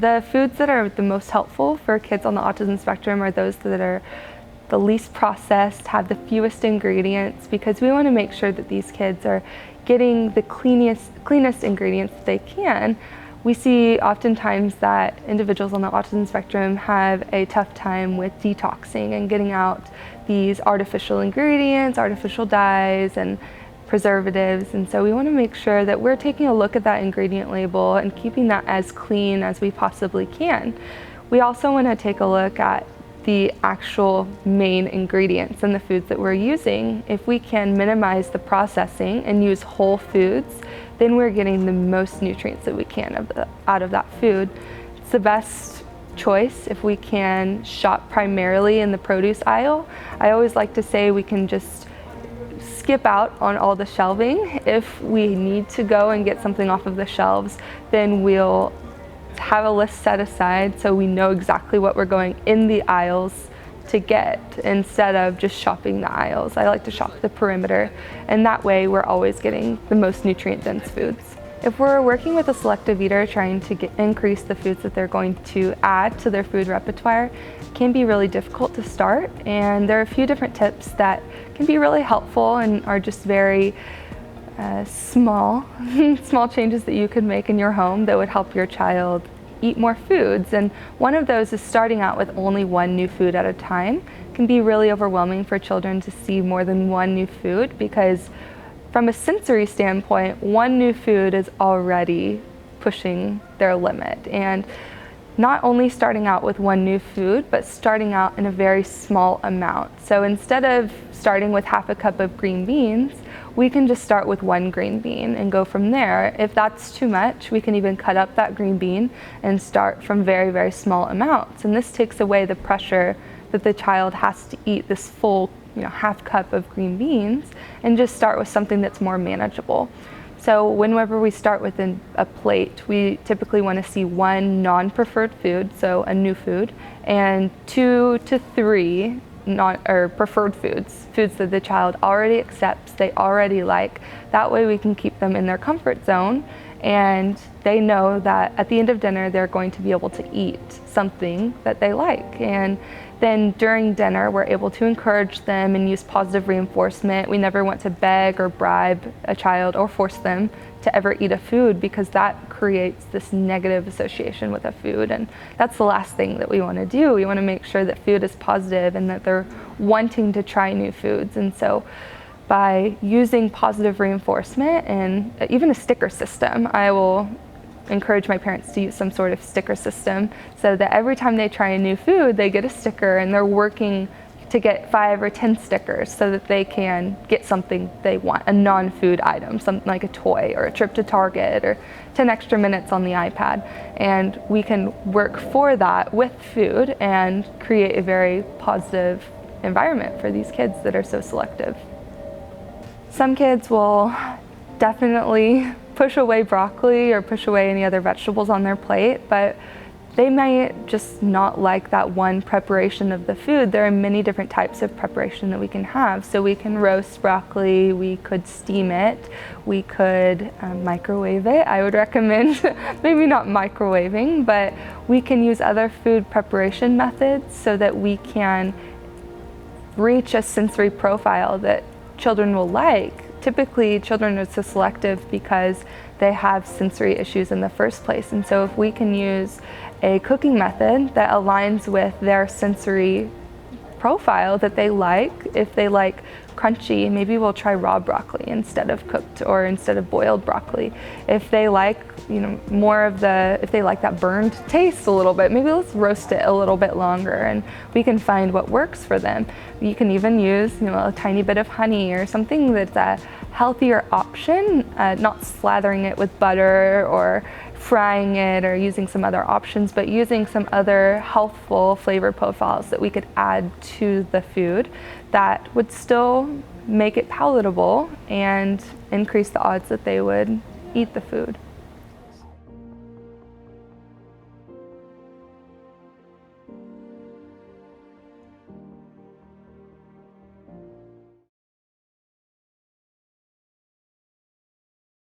The foods that are the most helpful for kids on the autism spectrum are those that are the least processed, have the fewest ingredients, because we want to make sure that these kids are getting the cleanest ingredients that they can. We see oftentimes that individuals on the autism spectrum have a tough time with detoxing and getting out these artificial ingredients, artificial dyes, and preservatives, and so we want to make sure that we're taking a look at that ingredient label and keeping that as clean as we possibly can. We also want to take a look at the actual main ingredients in the foods that we're using. If we can minimize the processing and use whole foods, then we're getting the most nutrients that we can out of that food. It's the best choice if we can shop primarily in the produce aisle. I always like to say we can just skip out on all the shelving. If we need to go and get something off of the shelves, then we'll have a list set aside so we know exactly what we're going in the aisles to get instead of just shopping the aisles. I like to shop the perimeter, and that way we're always getting the most nutrient-dense foods. If we're working with a selective eater trying to increase the foods that they're going to add to their food repertoire, it can be really difficult to start, and there are a few different tips that can be really helpful and are just very small changes that you could make in your home that would help your child eat more foods. And one of those is starting out with only one new food at a time. It can be really overwhelming for children to see more than one new food, because from a sensory standpoint, one new food is already pushing their limit. And not only starting out with one new food, but starting out in a very small amount. So instead of starting with half a cup of green beans, we can just start with one green bean and go from there. If that's too much, we can even cut up that green bean and start from very, very small amounts. And this takes away the pressure that the child has to eat this full, half cup of green beans, and just start with something that's more manageable. So whenever we start with a plate, we typically want to see one non-preferred food, so a new food, and 2 to 3 preferred foods that the child already accepts, they already like. That way we can keep them in their comfort zone, and they know that at the end of dinner they're going to be able to eat something that they like. And then during dinner we're able to encourage them and use positive reinforcement. We never want to beg or bribe a child or force them to ever eat a food, because that creates this negative association with a food, and that's the last thing that we want to do. We want to make sure that food is positive and that they're wanting to try new foods. And so by using positive reinforcement and even a sticker system, I will encourage my parents to use some sort of sticker system so that every time they try a new food, they get a sticker, and they're working to get 5 or 10 stickers so that they can get something they want, a non-food item, something like a toy or a trip to Target or 10 extra minutes on the iPad. And we can work for that with food and create a very positive environment for these kids that are so selective. Some kids will definitely push away broccoli or push away any other vegetables on their plate, but they might just not like that one preparation of the food. There are many different types of preparation that we can have. So we can roast broccoli, we could steam it, we could microwave it. I would recommend maybe not microwaving, but we can use other food preparation methods so that we can reach a sensory profile that children will like. Typically, children are so selective because they have sensory issues in the first place. And so if we can use a cooking method that aligns with their sensory profile that they like, if they like crunchy, maybe we'll try raw broccoli instead of cooked or instead of boiled broccoli. If they like, if they like that burned taste a little bit, maybe let's roast it a little bit longer, and we can find what works for them. You can even use, a tiny bit of honey or something that's a healthier option, not slathering it with butter or frying it or using some other options, but using some other healthful flavor profiles that we could add to the food that would still make it palatable and increase the odds that they would eat the food.